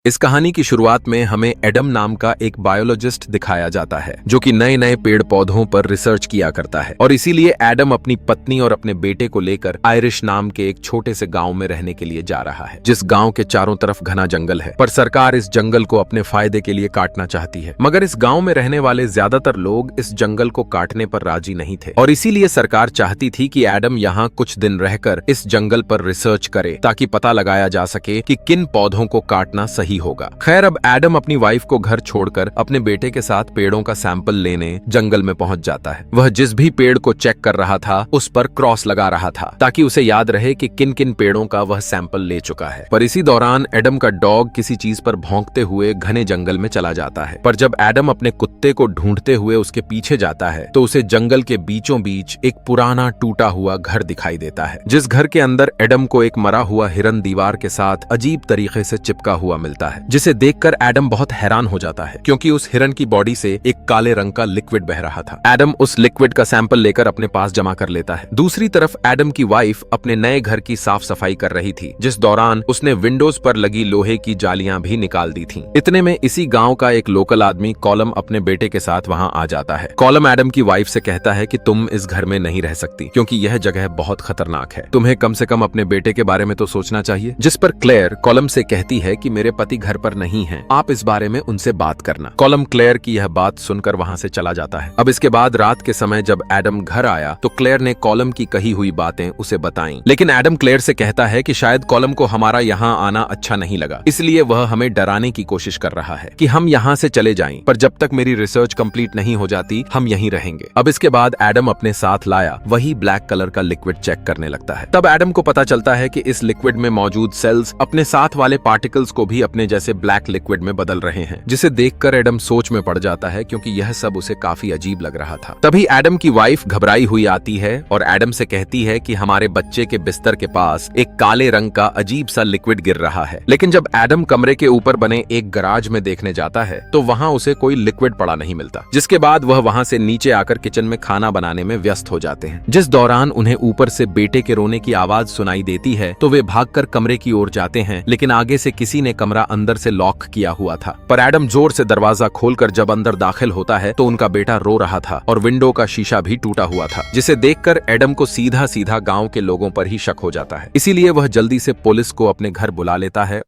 इस कहानी की शुरुआत में हमें एडम नाम का एक बायोलॉजिस्ट दिखाया जाता है जो कि नए नए पेड़ पौधों पर रिसर्च किया करता है और इसीलिए एडम अपनी पत्नी और अपने बेटे को लेकर आयरिश नाम के एक छोटे से गांव में रहने के लिए जा रहा है, जिस गांव के चारों तरफ घना जंगल है। पर सरकार इस जंगल को अपने फायदे के लिए काटना चाहती है, मगर इस गाँव में रहने वाले ज्यादातर लोग इस जंगल को काटने पर राजी नहीं थे और इसीलिए सरकार चाहती थी कि एडम यहाँ कुछ दिन रहकर इस जंगल पर रिसर्च करे ताकि पता लगाया जा सके कि किन पौधों को काटना सही होगा। खैर, अब एडम अपनी वाइफ को घर छोड़कर अपने बेटे के साथ पेड़ों का सैंपल लेने जंगल में पहुंच जाता है। वह जिस भी पेड़ को चेक कर रहा था उस पर क्रॉस लगा रहा था ताकि उसे याद रहे कि किन किन पेड़ों का वह सैंपल ले चुका है। पर इसी दौरान एडम का डॉग किसी चीज पर भौंकते हुए घने जंगल में चला जाता है। पर जब एडम अपने कुत्ते को ढूंढते हुए उसके पीछे जाता है तो उसे जंगल के बीचों बीच एक पुराना टूटा हुआ घर दिखाई देता है, जिस घर के अंदर एडम को एक मरा हुआ हिरन दीवार के साथ अजीब तरीके से चिपका हुआ मिलता है, जिसे देखकर एडम बहुत हैरान हो जाता है क्योंकि उस हिरन की बॉडी से एक काले रंग का लिक्विड बह रहा था। एडम उस लिक्विड का सैंपल लेकर अपने पास जमा कर लेता है। दूसरी तरफ एडम की वाइफ अपने नए घर की साफ सफाई कर रही थी, जिस दौरान उसने विंडोज पर लगी लोहे की जालियां भी निकाल दी थीं। इतने में इसी गांव का एक लोकल आदमी कॉलम अपने बेटे के साथ वहां आ जाता है। कॉलम एडम की वाइफ से कहता है कि तुम इस घर में नहीं रह सकती क्योंकि यह जगह बहुत खतरनाक है, तुम्हें कम से कम अपने बेटे के बारे में तो सोचना चाहिए। जिस पर क्लेयर कॉलम से कहती है कि मेरे पति घर पर नहीं है, आप इस बारे में उनसे बात करना। कॉलम क्लेयर की यह बात सुनकर वहां से चला जाता है। अब इसके बाद रात के समय जब एडम घर आया तो क्लेयर ने कॉलम की कही हुई बातें उसे बताईं, लेकिन एडम क्लेयर से कहता है कि शायद कॉलम को हमारा यहाँ आना अच्छा नहीं लगा, इसलिए वह हमें डराने की कोशिश कर रहा है कि हम यहाँ से चले जाएं, पर जब तक मेरी रिसर्च कंप्लीट नहीं हो जाती हम यहीं रहेंगे। अब इसके बाद एडम अपने साथ लाया वही ब्लैक कलर का लिक्विड चेक करने लगता है। तब एडम को पता चलता है कि इस लिक्विड में मौजूद सेल्स अपने साथ वाले पार्टिकल्स को भी अपने जैसे ब्लैक लिक्विड में बदल रहे हैं, जिसे देखकर एडम सोच में पड़ जाता है क्योंकि यह सब उसे काफी अजीब लग रहा था। तभी एडम की वाइफ घबराई हुई आती है और एडम से कहती है कि हमारे बच्चे के बिस्तर के पास एक काले रंग का अजीब सा लिक्विड गिर रहा है। लेकिन जब एडम कमरे के ऊपर बने एक गराज में देखने जाता है तो वहां उसे कोई लिक्विड पड़ा नहीं मिलता, जिसके बाद वह वहां से नीचे आकर किचन में खाना बनाने में व्यस्त हो जाते हैं। जिस दौरान उन्हें ऊपर से बेटे के रोने की आवाज सुनाई देती है तो वे भागकर कमरे की ओर जाते हैं, लेकिन आगे से किसी ने कमरा अंदर से लॉक किया हुआ था। पर एडम जोर से दरवाजा खोलकर जब अंदर दाखिल होता है तो उनका बेटा रो रहा था और विंडो का शीशा भी टूटा हुआ था, जिसे देखकर एडम को सीधा सीधा गांव के लोगों पर ही शक हो जाता है। इसीलिए वह जल्दी से पुलिस को अपने घर बुला लेता है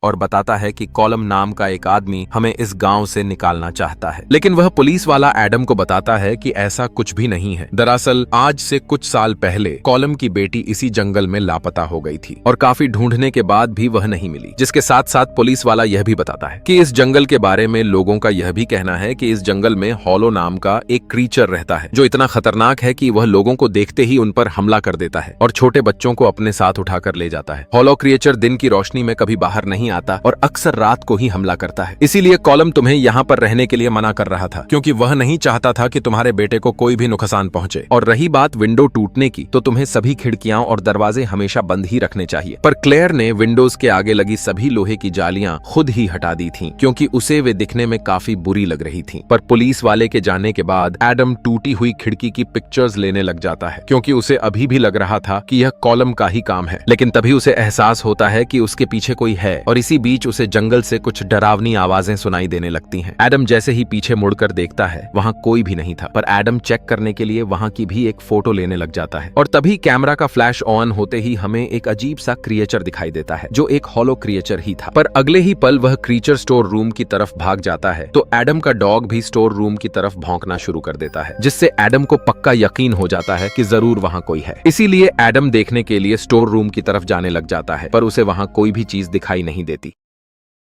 और बताता है कि कॉलम नाम का एक आदमी हमें इस गांव से निकालना चाहता है। लेकिन वह पुलिस वाला एडम को बताता है कि ऐसा कुछ भी नहीं है। दरअसल आज से कुछ साल पहले कॉलम की बेटी इसी जंगल में लापता हो गई थी और काफी ढूंढने के बाद भी वह नहीं मिली। जिसके साथ साथ पुलिस वाला यह भी बताता है कि इस जंगल के बारे में लोगों का यह भी कहना है कि इस जंगल में हॉलो नाम का एक क्रीचर रहता है जो इतना खतरनाक है कि वह लोगों को देखते ही उन पर हमला कर देता है और छोटे बच्चों को अपने साथ उठाकर ले जाता है। हॉलो क्रिएचर दिन की रोशनी में कभी बाहर नहीं आता और अक्सर रात को ही हमला करता है। इसीलिए कॉलम तुम्हें यहाँ पर रहने के लिए मना कर रहा था क्योंकि वह नहीं चाहता था कि तुम्हारे बेटे को कोई भी नुकसान पहुंचे। और रही बात विंडो टूटने की, तो तुम्हें सभी खिड़कियां और दरवाजे हमेशा बंद ही रखने चाहिए। पर क्लेयर ने विंडोज के आगे लगी सभी लोहे की जालियां खुद ही हटा दी थीं क्योंकि उसे वे दिखने में काफी बुरी लग रही थीं। पर पुलिस वाले के जाने के बाद एडम टूटी हुई खिड़की की पिक्चर्स लेने लग जाता है क्योंकि उसे अभी भी लग रहा था कि यह कॉलम का ही काम है। लेकिन तभी उसे एहसास होता है कि उसके पीछे कोई है और इसी बीच उसे जंगल से कुछ डरावनी आवाजें सुनाई देने लगती हैं। एडम जैसे ही पीछे मुड़कर देखता है वहां कोई भी नहीं था, पर एडम चेक करने के लिए वहां की भी एक फोटो लेने लग जाता है और तभी कैमरा का फ्लैश ऑन होते ही हमें एक अजीब सा क्रिएचर दिखाई देता है जो एक हॉलो क्रिएचर ही था। पर अगले ही पल वह क्रिएचर स्टोर रूम की तरफ भाग जाता है तो एडम का डॉग भी स्टोर रूम की तरफ भौंकना शुरू कर देता है, जिससे एडम को पक्का यकीन हो जाता है कि जरूर वहां कोई है। इसीलिए एडम देखने के लिए स्टोर रूम की तरफ जाने लग जाता है, पर उसे वहां कोई भी चीज दिखाई नहीं देती।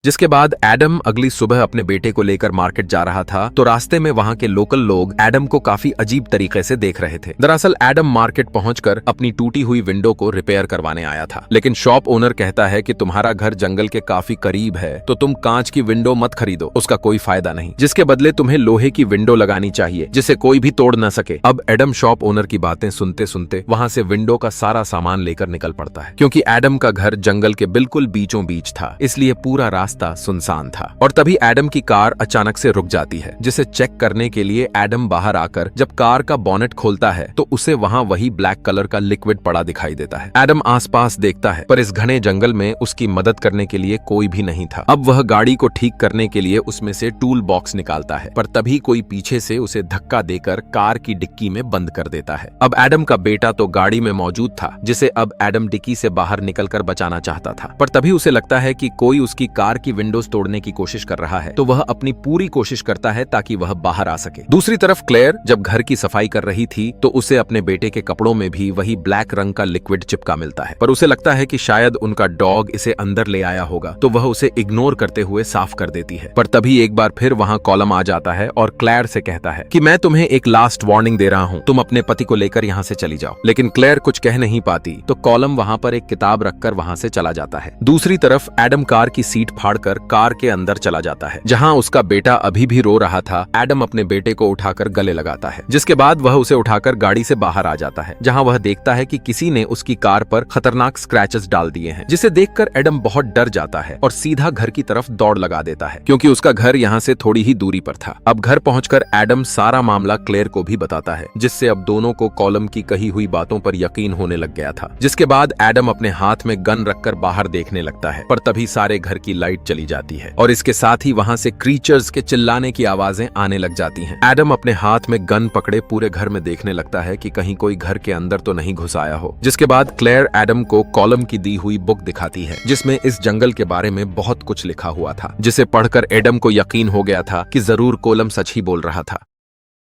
जिसके बाद एडम अगली सुबह अपने बेटे को लेकर मार्केट जा रहा था तो रास्ते में वहां के लोकल लोग एडम को काफी अजीब तरीके से देख रहे थे। दरअसल एडम मार्केट पहुंचकर अपनी टूटी हुई विंडो को रिपेयर करवाने आया था, लेकिन शॉप ओनर कहता है कि तुम्हारा घर जंगल के काफी करीब है तो तुम कांच की विंडो मत खरीदो, उसका कोई फायदा नहीं, जिसके बदले तुम्हें लोहे की विंडो लगानी चाहिए जिसे कोई भी तोड़ न सके। अब एडम शॉप ओनर की बातें सुनते सुनते वहां से विंडो का सारा सामान लेकर निकल पड़ता है क्योंकि एडम का घर जंगल के बिल्कुल बीचों बीच था, इसलिए पूरा रास्ता रास्ता सुनसान था। और तभी एडम की कार अचानक से रुक जाती है, जिसे चेक करने के लिए एडम बाहर आकर जब कार का बोनेट खोलता है तो उसे वहां वही ब्लैक कलर का लिक्विड पड़ा दिखाई देता है। एडम आसपास देखता है, पर इस घने जंगल में उसकी मदद करने के लिए कोई भी नहीं था। अब वह गाड़ी को ठीक करने के लिए उसमें से टूल बॉक्स निकालता है, पर तभी कोई पीछे से उसे धक्का देकर कार की डिक्की में बंद कर देता है। अब एडम का बेटा तो गाड़ी में मौजूद था, जिसे अब एडम डिक्की से बाहर निकलकर बचाना चाहता था, पर तभी उसे लगता है कि कोई उसकी कार की विंडोज तोड़ने की कोशिश कर रहा है, तो वह अपनी पूरी कोशिश करता है ताकि वह बाहर आ सके। दूसरी तरफ क्लेयर जब घर की सफाई कर रही थी तो उसे अपने बेटे के कपड़ों में भी वही ब्लैक रंग का लिक्विड चिपका मिलता है, पर उसे लगता है कि शायद उनका डॉग इसे अंदर ले आया होगा, तो वह उसे इग्नोर करते हुए साफ कर देती है। पर तभी एक बार फिर वहां कॉलम आ जाता है और क्लेयर से कहता है कि मैं तुम्हें एक लास्ट वार्निंग दे रहा हूं, तुम अपने पति को लेकर यहां से चली जाओ। लेकिन क्लेयर कुछ कह नहीं पाती, तो कॉलम वहां पर एक किताब रखकर वहां से चला जाता है। दूसरी तरफ एडम कार की सीट फाड़कर कार के अंदर चला जाता है, जहां उसका बेटा अभी भी रो रहा था। एडम अपने बेटे को उठाकर गले लगाता है, जिसके बाद वह उसे उठाकर गाड़ी से बाहर आ जाता है, जहां वह देखता है कि किसी ने उसकी कार पर खतरनाक स्क्रैचेस डाल दिए हैं, जिसे देखकर एडम बहुत डर जाता है और सीधा घर की तरफ दौड़ लगा देता है, क्योंकि उसका घर यहाँ से थोड़ी ही दूरी पर था। अब घर पहुंचकर एडम सारा मामला क्लेयर को भी बताता है, जिससे अब दोनों को कॉलम की कही हुई बातों पर यकीन होने लग गया था। जिसके बाद एडम अपने हाथ में गन रखकर बाहर देखने लगता है, पर तभी सारे घर की लाइट चली जाती है और इसके साथ ही वहां से क्रीचर्स के चिल्लाने की आवाजें आने लग जाती हैं। एडम अपने हाथ में गन पकड़े पूरे घर में देखने लगता है कि कहीं कोई घर के अंदर तो नहीं घुस आया हो। जिसके बाद क्लेयर एडम को कॉलम की दी हुई बुक दिखाती है, जिसमें इस जंगल के बारे में बहुत कुछ लिखा हुआ था, जिसे पढ़कर एडम को यकीन हो गया था कि जरूर कॉलम सच ही बोल रहा था।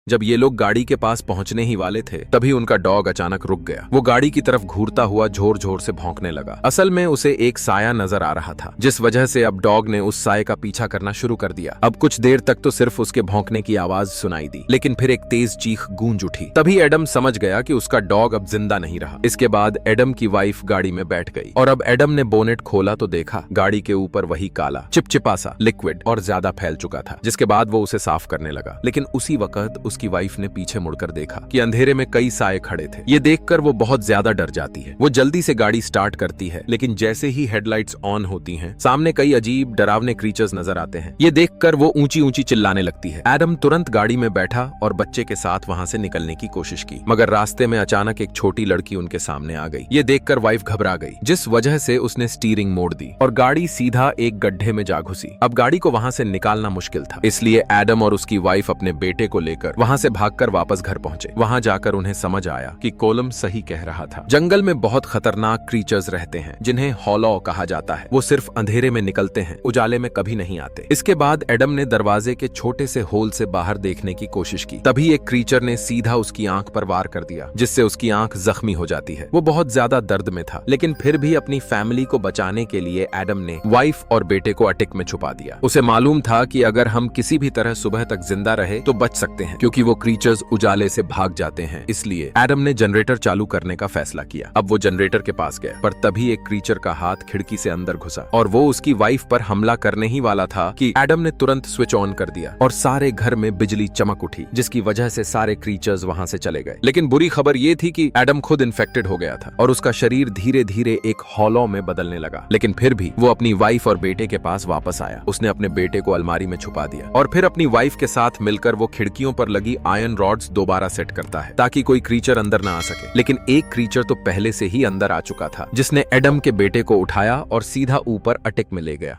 जब ये लोग गाड़ी के पास पहुंचने ही वाले थे, तभी उनका डॉग अचानक रुक गया। वो गाड़ी की तरफ घूरता हुआ जोर जोर से भौंकने लगा। असल में उसे एक साया नजर आ रहा था, जिस वजह से अब डॉग ने उस साये का पीछा करना शुरू कर दिया। अब कुछ देर तक तो सिर्फ उसके भौंकने की आवाज सुनाई दी, लेकिन फिर एक तेज चीख गूंज उठी। तभी एडम समझ गया कि उसका डॉग अब जिंदा नहीं रहा। इसके बाद एडम की वाइफ गाड़ी में बैठ गई और अब एडम ने बोनेट खोला तो देखा गाड़ी के ऊपर वही काला चिपचिपा सा लिक्विड और ज्यादा फैल चुका था। जिसके बाद वो उसे साफ करने लगा, लेकिन उसी वक्त उसकी वाइफ ने पीछे मुड़कर देखा कि अंधेरे में कई साए खड़े थे। ये देखकर वो बहुत ज्यादा डर जाती है। वो जल्दी से गाड़ी स्टार्ट करती है, लेकिन जैसे ही हेडलाइट्स ऑन होती हैं, सामने कई अजीब डरावने क्रीचर्स नजर आते हैं। ये देखकर वो ऊंची ऊंची चिल्लाने लगती है। एडम तुरंत गाड़ी में बैठा और बच्चे के साथ वहां से निकलने की कोशिश की, मगर रास्ते में अचानक एक छोटी लड़की उनके सामने आ गई। ये देखकर वाइफ घबरा गई, जिस वजह से उसने स्टीयरिंग मोड़ दी और गाड़ी सीधा एक गड्ढे में जा घुसी। अब गाड़ी को वहां से निकालना मुश्किल था, इसलिए एडम और उसकी वाइफ अपने बेटे को लेकर वहां से भागकर वापस घर पहुंचे। वहां जाकर उन्हें समझ आया कि कॉलम सही कह रहा था। जंगल में बहुत खतरनाक क्रीचर्स रहते हैं, जिन्हें हॉलॉ कहा जाता है। वो सिर्फ अंधेरे में निकलते हैं, उजाले में कभी नहीं आते। इसके बाद एडम ने दरवाजे के छोटे से होल से बाहर देखने की कोशिश की। तभी एक क्रीचर ने सीधा उसकी आंख पर वार कर दिया, जिससे उसकी आंख जख्मी हो जाती है। वो बहुत ज्यादा दर्द में था, लेकिन फिर भी अपनी फैमिली को बचाने के लिए एडम ने वाइफ और बेटे को अटिक में छुपा दिया। उसे मालूम था कि अगर हम किसी भी तरह सुबह तक जिंदा रहे तो बच सकते हैं, क्योंकि वो क्रीचर्स उजाले से भाग जाते हैं। इसलिए एडम ने जनरेटर चालू करने का फैसला किया। अब वो जनरेटर के पास गया, पर तभी एक क्रीचर का हाथ खिड़की से अंदर घुसा और वो उसकी वाइफ पर हमला करने ही वाला था कि एडम ने तुरंत स्विच ऑन कर दिया और सारे घर में बिजली चमक उठी, जिसकी वजह से सारे क्रीचर्स वहां से चले गए। लेकिन बुरी खबर ये थी कि एडम खुद इन्फेक्टेड हो गया था और उसका शरीर धीरे धीरे एक हॉलो में बदलने लगा। लेकिन फिर भी वो अपनी वाइफ और बेटे के पास वापस आया। उसने अपने बेटे को अलमारी में छुपा दिया और फिर अपनी वाइफ के साथ मिलकर वो खिड़कियों पर लगी आयरन रॉड्स दोबारा सेट करता है, ताकि कोई क्रीचर अंदर ना आ सके। लेकिन एक क्रीचर तो पहले से ही अंदर आ चुका था, जिसने एडम के बेटे को उठाया और सीधा ऊपर अटैक में ले गया।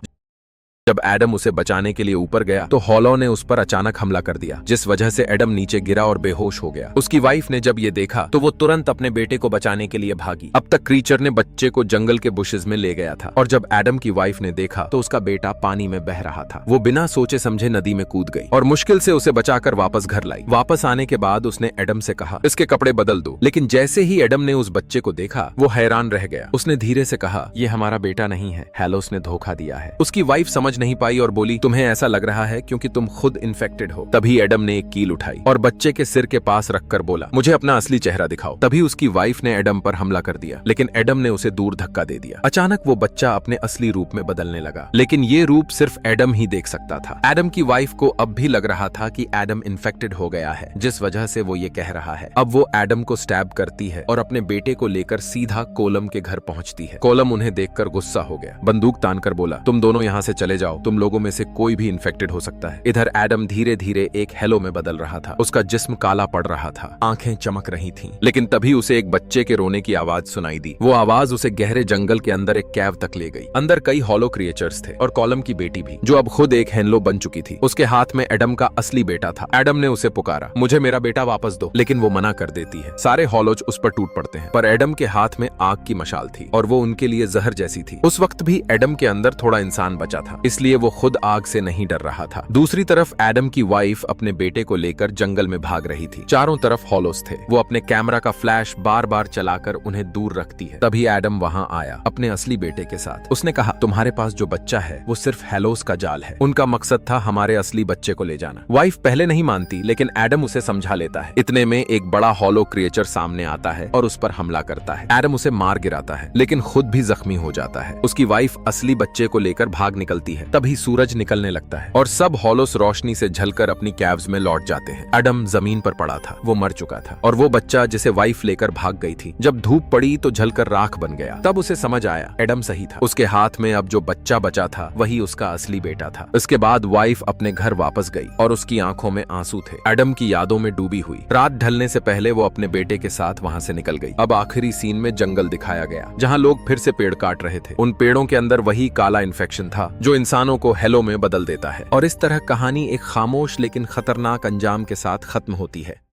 जब एडम उसे बचाने के लिए ऊपर गया तो हॉलो ने उस पर अचानक हमला कर दिया, जिस वजह से एडम नीचे गिरा और बेहोश हो गया। उसकी वाइफ ने जब ये देखा तो वो तुरंत अपने बेटे को बचाने के लिए भागी। अब तक क्रीचर ने बच्चे को जंगल के बुशेस में ले गया था और जब एडम की वाइफ ने देखा तो उसका बेटा पानी में बह रहा था। वो बिना सोचे समझे नदी में कूद गई और मुश्किल से उसे बचाकर वापस घर लाई। वापस आने के बाद उसने एडम से कहा, इसके कपड़े बदल दो। लेकिन जैसे ही एडम ने उस बच्चे को देखा वो हैरान रह गया। उसने धीरे से कहा, ये हमारा बेटा नहीं है, हेलोस ने धोखा दिया है। उसकी वाइफ समझ नहीं पाई और बोली, तुम्हें ऐसा लग रहा है क्योंकि तुम खुद इन्फेक्टेड हो। तभी एडम ने एक कील उठाई और बच्चे के सिर के पास रखकर बोला, मुझे अपना असली चेहरा दिखाओ। तभी उसकी वाइफ ने एडम पर हमला कर दिया, लेकिन एडम ने उसे दूर धक्का दे दिया। अचानक वो बच्चा अपने असली रूप में बदलने लगा, लेकिन ये रूप सिर्फ एडम ही देख सकता था। एडम की वाइफ को अब भी लग रहा था कि एडम इन्फेक्टेड हो गया है, जिस वजह से वो ये कह रहा है। अब वो एडम को स्टैब करती है और अपने बेटे को लेकर सीधा कॉलम के घर पहुंचती है। कॉलम उन्हें देखकर गुस्सा हो गया, बंदूक तानकर बोला, तुम दोनों यहाँ से चले जाओ, तुम लोगों में से कोई भी इन्फेक्टेड हो सकता है। इधर एडम धीरे धीरे एक हेलो में बदल रहा था। उसका जिस्म काला पड़ रहा था, आंखें चमक रही थीं। लेकिन तभी उसे एक बच्चे के रोने की आवाज सुनाई दी। वो आवाज उसे गहरे जंगल के अंदर एक कैव तक ले गई। अंदर कई हॉलो क्रिएचर्स थे और कॉलम की बेटी भी, जो अब खुद एक हेलो बन चुकी थी। उसके हाथ में एडम का असली बेटा था। एडम ने उसे पुकारा, मुझे मेरा बेटा वापस दो, लेकिन वो मना कर देती है। सारे हॉलोज उस पर टूट पड़ते हैं, पर एडम के हाथ में आग की मशाल थी और वो उनके लिए जहर जैसी थी। उस वक्त भी एडम के अंदर थोड़ा इंसान बचा था, इसलिए वो खुद आग से नहीं डर रहा था। दूसरी तरफ एडम की वाइफ अपने बेटे को लेकर जंगल में भाग रही थी। चारों तरफ हॉलोज थे। वो अपने कैमरा का फ्लैश बार बार चलाकर उन्हें दूर रखती है। तभी एडम वहां आया अपने असली बेटे के साथ। उसने कहा, तुम्हारे पास जो बच्चा है वो सिर्फ हेलोस का जाल है। उनका मकसद था हमारे असली बच्चे को ले जाना। वाइफ पहले नहीं मानती, लेकिन एडम उसे समझा लेता है। इतने में एक बड़ा हॉलो क्रिएचर सामने आता है और उस पर हमला करता है। एडम उसे मार गिराता है, लेकिन खुद भी जख्मी हो जाता है। उसकी वाइफ असली बच्चे को लेकर भाग निकलती है। तभी सूरज निकलने लगता है और सब हॉलोस रोशनी से झलकर अपनी कैव्स में लौट जाते हैं। एडम जमीन पर पड़ा था, वो मर चुका था, और वो बच्चा जिसे वाइफ लेकर भाग गई थी, जब धूप पड़ी तो जलकर राख बन गया। तब उसे समझ आया एडम सही था। उसके हाथ में अब जो बच्चा बचा था वही उसका असली बेटा था। इसके बाद वाइफ अपने घर वापस गई और उसकी आंखों में आंसू थे, एडम की यादों में डूबी हुई। रात ढलने से पहले वो अपने बेटे के साथ वहां से निकल गई। अब आखिरी सीन में जंगल दिखाया गया, जहां लोग फिर से पेड़ काट रहे थे। उन पेड़ों के अंदर वही काला इन्फेक्शन था जो इंसानों को हेलो में बदल देता है। और इस तरह कहानी एक खामोश लेकिन खतरनाक अंजाम के साथ खत्म होती है।